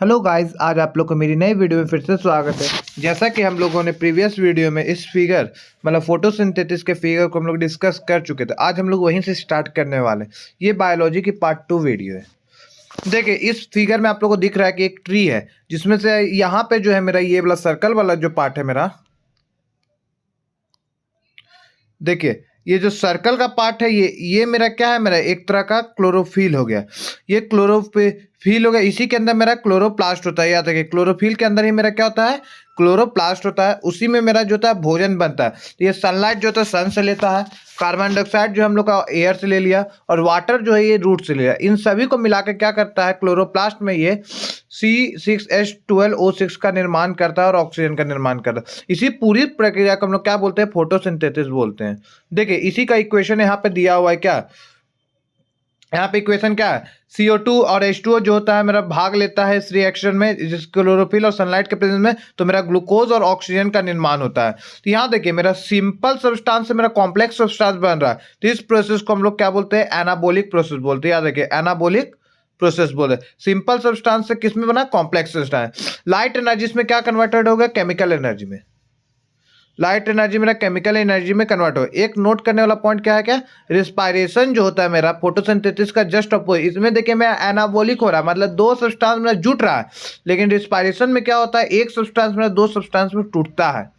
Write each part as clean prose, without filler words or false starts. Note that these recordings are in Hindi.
हेलो गाइस, आज आप लोग को मेरी नई वीडियो में फिर से स्वागत है। जैसा कि हम लोगों ने प्रीवियस वीडियो में इस फिगर मतलब फोटोसिंथेसिस के फिगर को हम लोग डिस्कस कर चुके थे। आज हम लोग वहीं से स्टार्ट करने वाले हैं। ये बायोलॉजी की पार्ट 2 वीडियो है। देखिए, इस फिगर में आप लोगों को दिख रहा है कि एक ट्री है, जिसमें से यहाँ पे जो है मेरा ये वाला सर्कल वाला जो पार्ट है मेरा, देखिए ये जो सर्कल का पार्ट है ये मेरा क्या है, मेरा एक तरह का क्लोरोफिल हो गया। ये क्लोरोफिल हो गया, इसी के अंदर मेरा क्लोरोप्लास्ट होता है। याद रखिए, क्लोरोफिल के अंदर ही मेरा क्या होता है, क्लोरोप्लास्ट होता है। उसी में मेरा जो होता है भोजन बनता है। तो ये सनलाइट जो होता है सन से लेता है, कार्बन डाइऑक्साइड जो हम लोग का एयर से ले लिया, और वाटर जो है ये रूट से ले लिया। इन सभी को मिला के क्या करता है, क्लोरोप्लास्ट में ये C6H12O6 का निर्माण करता है और ऑक्सीजन का निर्माण करता है। इसी पूरी प्रक्रिया को हम लोग क्या बोलते हैं, फोटोसिंथेसिस बोलते हैं। देखिए, इसी का इक्वेशन यहाँ पे दिया हुआ है। क्या यहाँ पे इक्वेशन क्या है, CO2 और H2O जो होता है मेरा भाग लेता है इस रिएक्शन में, जिस क्लोरोफिल और सनलाइट के प्रेजेंस में, तो मेरा ग्लूकोज और ऑक्सीजन का निर्माण होता है। तो यहाँ देखिए, मेरा सिंपल सब्सटेंस से मेरा कॉम्प्लेक्स सब्सटेंस बन रहा है। तो इस प्रोसेस को हम लोग क्या बोलते हैं, एनाबॉलिक प्रोसेस बोलते हैं। याद देखिए, एनाबॉलिक प्रोसेस बोले। सिंपल सब्सटेंस से किस में बना, कॉम्प्लेक्स सब्सटेंस। लाइट एनर्जी में क्या कन्वर्टेड हो गया, केमिकल एनर्जी में। लाइट एनर्जी मेरा केमिकल एनर्जी में कन्वर्ट हो। एक नोट करने वाला पॉइंट क्या है, क्या रिस्पायरेशन जो होता है मेरा फोटोसिंथेसिस का जस्ट अपोजिट। इसमें देखिए मैं एनाबॉलिक हो रहा है, मतलब दो सब्सटेंस मेरा जुट रहा है। लेकिन रिस्पायरेशन में क्या होता है, एक सब्सटेंस मेरा दो सब्सटेंस में टूटता है।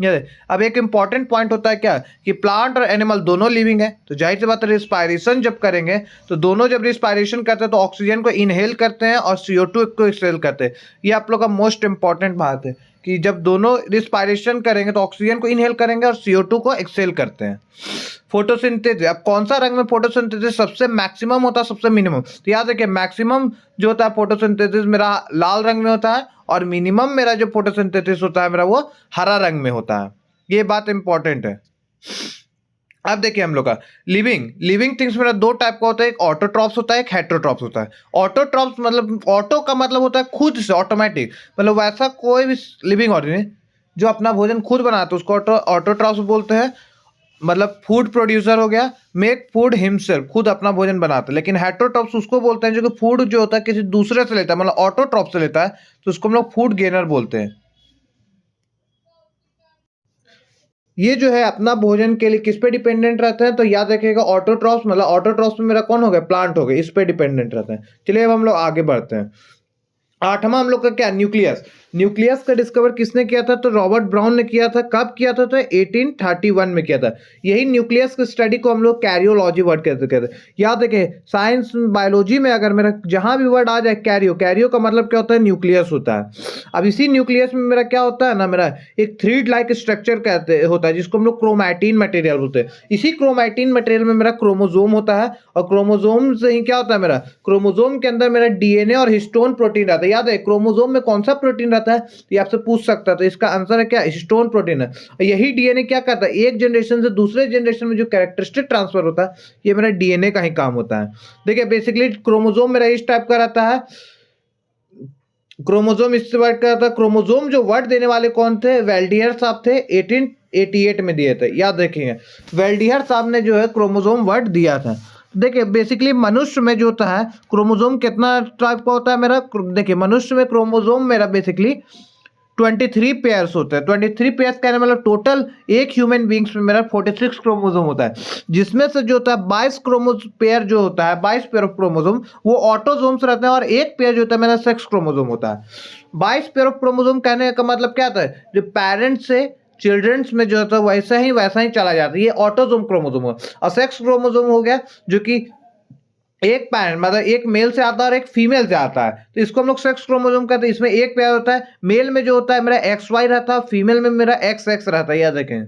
ये अब एक इंपॉर्टेंट पॉइंट होता है क्या, कि प्लांट और एनिमल दोनों लिविंग है। तो जाहिर सी बात है, रिस्पायरेशन जब करेंगे तो दोनों जब रिस्पायरेशन करते हैं तो ऑक्सीजन को इनहेल करते हैं और CO2 को एक्सहेल करते हैं। ये आप लोग का मोस्ट इंपॉर्टेंट बात है कि जब दोनों रिस्पायरेशन करेंगे तो ऑक्सीजन को इनहेल करेंगे और CO2 को एक्सहेल करते हैं। फोटोसिंथेसिस, अब कौन सा रंग में फोटोसिंथेसिस सबसे मैक्सिमम होता है, सबसे मिनिमम? तो याद रखिए, मैक्सिमम जो होता है फोटोसिंथेसिस मेरा लाल रंग में होता है, और मिनिमम मेरा जो फोटोसिंथेसिस होता है मेरा वो हरा रंग में होता है। ये बात इंपॉर्टेंट है। अब देखिए हम लोग का लिविंग लिविंग थिंग्स मेरा दो टाइप का होता है, एक ऑटोट्रॉप्स होता है, एक हेट्रोट्रॉप्स होता है। ऑटोट्रॉप्स मतलब, ऑटो का मतलब होता है खुद से, ऑटोमेटिक, मतलब वैसा कोई भी लिविंग ऑर्गेनिज्म जो अपना भोजन खुद बनाता है उसको ऑटोट्रॉप्स बोलते हैं। मतलब फूड प्रोड्यूसर हो गया, मेक फूड हिमसेल्फ, खुद अपना भोजन बनाता है। लेकिन हेट्रोट्रॉप्स उसको बोलते हैं जो कि फूड जो होता है किसी दूसरे से लेता है, मतलब ऑटोट्रॉप से लेता है, तो उसको हम लोग फूड गेनर बोलते हैं। ये जो है अपना भोजन के लिए किस पे डिपेंडेंट रहते हैं, तो याद रखिएगा ऑटोट्रॉप्स, मतलब ऑटोट्रॉप्स में मेरा कौन हो गया, प्लांट हो गया, इस पे डिपेंडेंट रहते हैं। चलिए अब हम लोग आगे बढ़ते हैं। आठवां हम लोग का क्या, न्यूक्लियस। न्यूक्लियस का डिस्कवर किसने किया था, तो रॉबर्ट ब्राउन ने किया था। कब किया था, तो 1831 में किया था। यही न्यूक्लियस की स्टडी को हम लोग कैरियोलॉजी वर्ड कहते थे। याद रखिए, साइंस बायोलॉजी में अगर मेरा जहां भी वर्ड आ जाए कैरियो, कैरियो का मतलब क्या होता है, न्यूक्लियस होता है। अब इसी न्यूक्लियस में मेरा क्या होता है ना, मेरा एक थ्रीड लाइक स्ट्रक्चर कहते होता है, जिसको हम लोग क्रोमैटिन मटेरियल बोलते हैं। इसी क्रोमैटिन मटेरियल में मेरा क्रोमोजोम होता है, और क्रोमोजोम से ही क्या होता है, मेरा क्रोमोजोम के अंदर मेरा DNA और हिस्टोन प्रोटीन रहता है। याद है, क्रोमोजोम में कौन सा प्रोटीन रहता है, ये आपसे पूछ सकता है। तो इसका आंसर है क्या, हिस्टोन प्रोटीन है। और यही DNA क्या करता है, एक जनरेशन से दूसरे जनरेशन में जो कैरेक्टरिस्टिक ट्रांसफर होता है, ये मेरा DNA का ही काम होता है। देखिए बेसिकली क्रोमोजोम मेरा इस टाइप का रहता है। क्रोमोजोम इससे वर्ड का था। क्रोमोजोम जो वर्ड देने वाले कौन थे, वेल्डियर साहब थे, 1888 में दिए थे। याद रखिए, वेल्डियर साहब ने जो है क्रोमोजोम वर्ड दिया था। देखिए बेसिकली मनुष्य में जो होता है क्रोमोजोम कितना टाइप का होता है मेरा, देखिए मनुष्य में क्रोमोजोम मेरा बेसिकली 23 पेयर्स होते हैं। 23 पेयर्स कहने मतलब टोटल एक ह्यूमन बींग्स में मेरा 46 क्रोमोजोम होता है, जिसमें से जो होता है 22 पेयर जो होता है, 22 पेयर ऑफ क्रोमोजोम वो ऑटोजोम्स रहते हैं, और एक पेयर जो होता है मेरा सेक्स क्रोमोजोम होता है। 22 पेयर ऑफ क्रोमोजोम कहने का मतलब क्या होता है, जो पेरेंट्स से चिल्ड्रंस में जो होता है वैसा ही चला जाता है, ये ऑटोजोम क्रोमोजोम हो। और सेक्स क्रोमोजोम हो गया जो कि एक पैरेंट मतलब एक मेल से आता है और एक फीमेल से आता है, तो इसको हम लोग सेक्स क्रोमोसोम कहते हैं। इसमें एक पेयर होता है, मेल में जो होता है मेरा XY रहता है, फीमेल में मेरा XX रहता है। याद रखें,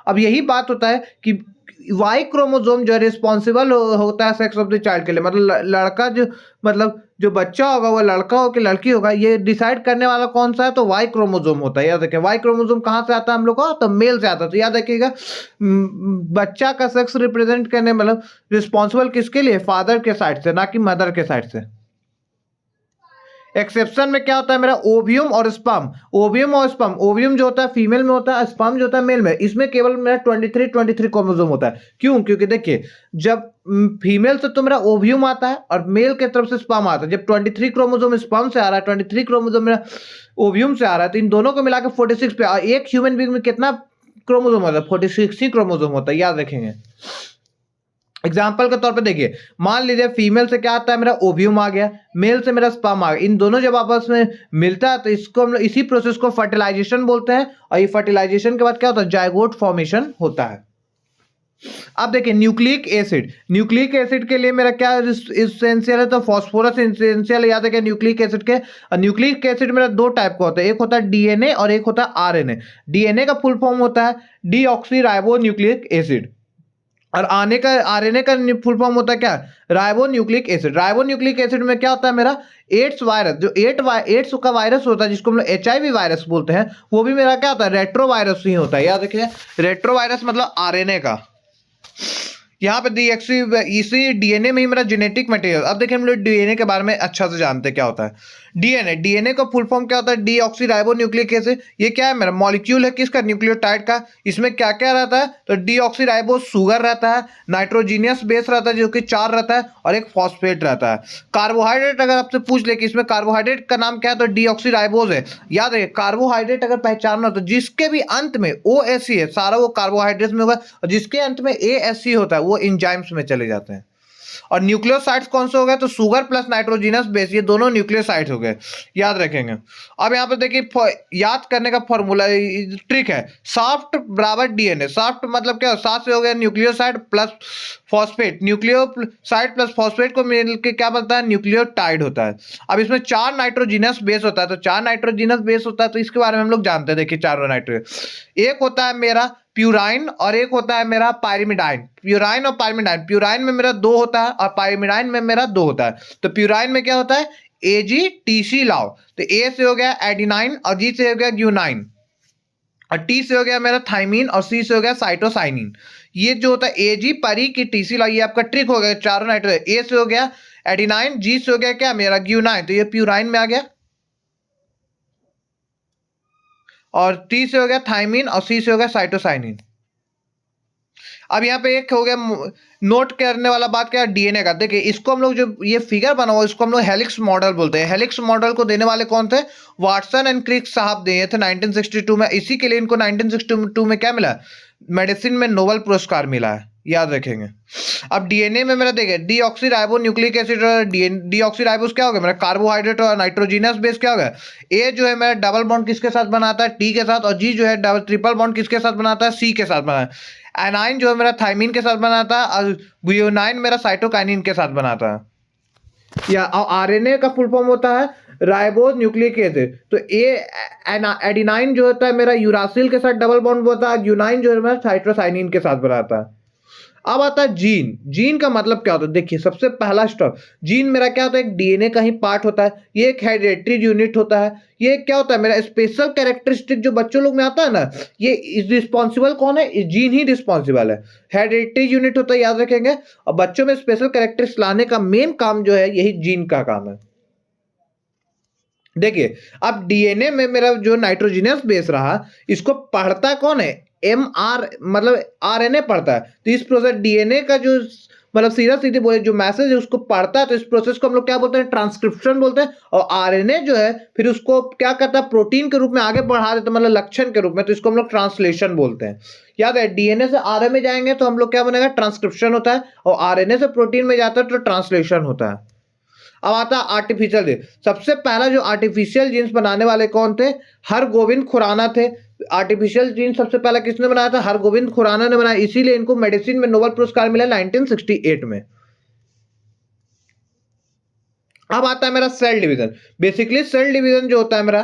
अब यही बात होता है कि वाई क्रोमोसोम जो है रिस्पॉन्सिबल होता है सेक्स ऑफ द चाइल्ड के लिए, मतलब लड़का जो मतलब जो बच्चा होगा वो लड़का हो कि लड़की होगा, ये डिसाइड करने वाला कौन सा है, तो वाई क्रोमोसोम होता है। याद रखें, वाई क्रोमोसोम कहाँ से आता है हम लोग को, तो मेल से आता है। तो याद रखिएगा, बच्चा का सेक्स रिप्रेजेंट करने मतलब रिस्पॉन्सिबल किसके लिए, फादर के साइड से, ना कि मदर के साइड से। एक्सेप्शन में क्या होता है मेरा ओव्यूम और स्पर्म, ओव्यूम और स्पर्म, ओव्यूम जो होता है फीमेल में होता है, स्पर्म जो होता है मेल में, इसमें केवल मेरा 23 क्रोमोसोम होता है। क्यों? क्योंकि देखिए जब फीमेल से तो मेरा ओव्यूम आता है और मेल के तरफ से स्पर्म आता है, जब 23 क्रोमोसोम स्पर्म से आ रहा है, 23 क्रोमोसोम मेरा ओव्यूम से आ रहा है, तो इन दोनों को मिलाकर 46 पे, एक ह्यूमन बीइंग में कितना क्रोमोसोम होता है? 46 ही क्रोमोसोम होता है, याद रखेंगे। एग्जाम्पल के तौर पे देखिए, मान लीजिए फीमेल से क्या आता है मेरा ओव्यूम आ गया, मेल से मेरा स्पर्म आ गया, इन दोनों जब आपस में मिलता है तो इसको हम लोग इसी प्रोसेस को फर्टिलाइजेशन बोलते हैं, और ये फर्टिलाइजेशन के बाद क्या होता है? जायगोट फॉर्मेशन होता है। अब देखिए न्यूक्लिक एसिड, न्यूक्लिक एसिड के लिए मेरा क्या इसेंशियल है? तो फॉस्फोरस इसेंशियल है, याद है क्या? न्यूक्लिक एसिड के, न्यूक्लिक एसिड मेरा दो टाइप का होता है, एक होता है डीएनए और एक होता है आरएनए। डीएनए का फुल फॉर्म होता है डीऑक्सी राइबो न्यूक्लिक एसिड, और आरएनए का फुल फॉर्म होता है क्या? Ribo nucleic acid. Ribo nucleic acid में क्या होता है मेरा? एड्स वायरस, जो एड्स का वायरस होता है जिसको हम लोग एचआईवी वायरस बोलते हैं, वो भी मेरा क्या होता है? रेट्रो वायरस ही होता है, याद रखिए। रेट्रो वायरस मतलब आरएनए का। यहाँ पे डीएक्सी, इसी डीएनए में ही मेरा जेनेटिक मटेरियल। अब देखिए हम लोग डीएनए के बारे में अच्छा से जानते हैं क्या होता है डीएनए। डीएनए का फुल फॉर्म क्या होता है? Deoxy ribo nucleic acid. ये क्या है मेरा? मॉलिक्यूल है किसका? न्यूक्लियोटाइड का। इसमें क्या क्या रहता है? तो डीऑक्सी राइबो शुगर रहता है, नाइट्रोजीनियस बेस रहता है जो कि 4 रहता है, और एक फॉस्फेट रहता है। कार्बोहाइड्रेट अगर आपसे पूछ ले कि इसमें कार्बोहाइड्रेट का नाम क्या है, तो डीऑक्सी राइबोज है। याद रखिए कार्बोहाइड्रेट अगर पहचानना हो तो जिसके भी अंत में OSC है सारा वो कार्बोहाइड्रेट में होगा, और जिसके अंत में ASC होता है वो एंजाइम्स में चले जाते हैं। और न्यूक्लियोसाइड्स कौन से हो गए? तो शुगर प्लस नाइट्रोजिनस बेस, ये दोनों न्यूक्लियोसाइड्स हो गए, याद रखेंगे। अब यहाँ पे देखिए याद करने का फॉर्मूला ट्रिक है, सॉफ्ट बराबर डीएनए। सॉफ्ट मतलब क्या? साथ से हो गया nucleoside plus phosphate, nucleoside plus phosphate को मिलकर क्या बनता है? न्यूक्लियोटाइड होता है। अब इसमें 4 नाइट्रोजिनस बेस होता है, तो 4 नाइट्रोजिनस बेस होता है, तो इसके बारे में हम लोग जानते हैं। देखिए चारों नाइट्रोजन, एक होता है मेरा प्यूराइन और एक होता है मेरा पायरिमिडाइन। प्यूराइन और पायरिमिडाइन, प्यूराइन में मेरा 2 होता है और पायरिमिडाइन में मेरा 2 होता है। तो प्यूराइन में क्या होता है? AGTC लाओ, तो A से हो गया एडिनाइन और G से हो गया ग्यूनाइन, और T से हो गया मेरा थाइमीन और C से हो गया साइटोसाइनिन। ये जो होता है AG परी की TC लाओ, ये आपका ट्रिक हो गया। चारों नाइट्रोजन, A से हो गया एडिनाइन, G से हो गया क्या मेरा? ग्यूनाइन, तो ये प्यूराइन में आ गया, और T से हो गया थाइमीन और C से हो गया साइटोसाइनिन। अब यहाँ पे एक हो गया नोट करने वाला बात क्या है? डीएनए का। देखिए इसको हम लोग जो ये फिगर बना हुआ इसको हम लोग हेलिक्स मॉडल बोलते हैं। हेलिक्स मॉडल को देने वाले कौन थे? वाटसन एंड क्रिक साहब दिए थे 1962 में। इसी के लिए इनको 1962 में क्या मिला? मेडिसिन में नोबेल पुरस्कार मिला है, याद रखेंगे। अब डीएनए में मेरा देखिए डीऑक्सी राइबो न्यूक्लिक एसिड और डीऑक्सी राइबोस क्या हो गया मेरा? कार्बोहाइड्रेट और नाइट्रोजिनस बेस क्या हो गया? ए जो है मेरा डबल बॉन्ड किसके साथ बनाता है? टी के साथ, और जी जो है डबल ट्रिपल बॉन्ड किसके साथ बनाता है? सी के साथ बनाता है। एनाइन जो है मेरा थाइमीन के साथ बनाता है, और गुयोनाइन मेरा साइटोकाइनिन के साथ बनाता है। या आरएनए का फुल फॉर्म होता है राइबोज न्यूक्लिक एसिड। तो एडिनाइन जो होता है मेरा यूरासिल के साथ डबल बॉन्ड होता है, यूनाइन जो है मेरा साइट्रोसाइनिन के साथ बनाता है। अब आता है जीन। जीन का मतलब क्या होता है? देखिए सबसे पहला स्टेप, जीन मेरा क्या होता है? एक डीएनए का ही पार्ट होता है, ये एक हेरिडेटरी यूनिट होता है। ये क्या होता है मेरा? स्पेशल कैरेक्टरिस्टिक जो बच्चों लोग में आता है ना, ये रिस्पॉन्सिबल कौन है? जीन ही रिस्पॉन्सिबल है। हेरिडेटरी यूनिट होता है, याद रखेंगे। और बच्चों में स्पेशल कैरेक्टरिस्टिक लाने का मेन काम जो है यही जीन का काम है। देखिए अब डीएनए में मेरा जो नाइट्रोजिनस बेस रहा, इसको पढ़ता कौन है? मतलब आरएनए पढ़ता है। तो इस प्रोसेस डीएनए का जो मतलब सीधा सीधे बोले जो मैसेज है उसको पढ़ता है, तो इस प्रोसेस को हम लोग क्या बोलते हैं? ट्रांसक्रिप्शन बोलते हैं। और आरएनए जो है फिर उसको क्या करता है? प्रोटीन के रूप में आगे बढ़ा देता है, मतलब लक्षण के रूप में, तो इसको हम लोग ट्रांसलेशन बोलते हैं। याद है डीएनए से आरएनए में जाएंगे तो हम लोग क्या बनेगा? ट्रांसक्रिप्शन होता है, और आरएनए से प्रोटीन में जाता है तो ट्रांसलेशन होता है। अब आता है आर्टिफिशियल जीन। सबसे पहला जो आर्टिफिशियल जीन्स बनाने वाले कौन थे? हरगोविंद खुराना थे। आर्टिफिशियल जीन सबसे पहला किसने बनाया था? हरगोविंद खुराना ने बनाया, इसीलिए इनको मेडिसिन में नोबेल पुरस्कार मिला 1968 में। अब आता है मेरा cell division. Basically cell division जो होता है मेरा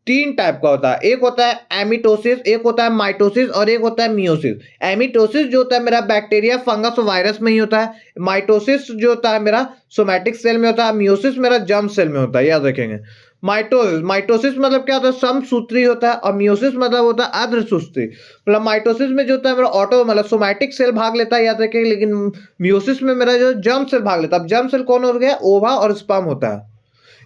3 टाइप का होता है। एक होता है एमिटोसिस, एक होता है माइटोसिस, और एक होता है मियोसिस। एमिटोसिस जो होता है मेरा बैक्टीरिया, फंगस और वायरस में ही होता है। माइटोसिस जो होता है मेरा सोमैटिक सेल में होता है। मियोसिस मेरा जर्म सेल में होता है, याद रखेंगे। माइटोसिस मतलब क्या होता है? समसूत्री होता है, और मियोसिस मतलब होता है अर्धसूत्री। मतलब माइटोसिस में जो होता है मेरा ऑटो मतलब सोमैटिक सेल भाग लेता है, याद रखेंगे। लेकिन मियोसिस में मेरा जो जर्म सेल भाग लेता है। अब जर्म सेल कौन हो गया? ओवा और स्पर्म होता है।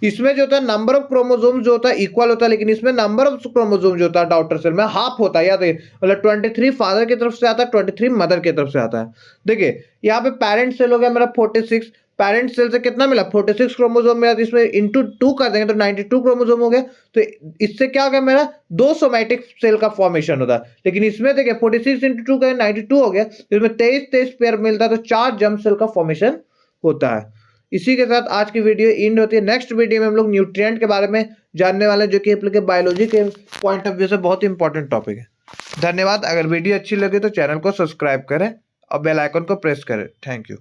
इसमें जो होता है नंबर ऑफ क्रोमोसोम जो होता है इक्वल होता है, लेकिन इसमें नंबर ऑफ क्रोमोसोम जो होता है डॉटर सेल में हाफ होता है। याद है, मतलब 23 फादर की तरफ से आता है, 23 मदर की तरफ से आता है। देखिए यहाँ पे पेरेंट सेल हो गया मेरा 46, पेरेंट सेल से कितना मिला 46 क्रोमोसोम मिला, तो इसमें इंटू 2 कर देंगे तो 92 क्रोमोसोम हो गया। तो इससे क्या हो गया मेरा 2 सोमैटिक सेल का फॉर्मेशन होता है। लेकिन इसमें देखिए 46 इंटू 2 का 92 हो गया, तो इसमें 23 पेयर मिलता है, तो 4 जर्म सेल का फॉर्मेशन होता है। इसी के साथ आज की वीडियो एंड होती है। नेक्स्ट वीडियो में हम लोग न्यूट्रिएंट के बारे में जानने वाले हैं, जो कि आप लोग के बायोलॉजी के पॉइंट ऑफ व्यू से बहुत ही इंपॉर्टेंट टॉपिक है। धन्यवाद। अगर वीडियो अच्छी लगे तो चैनल को सब्सक्राइब करें और बेल आइकन को प्रेस करें। Thank you.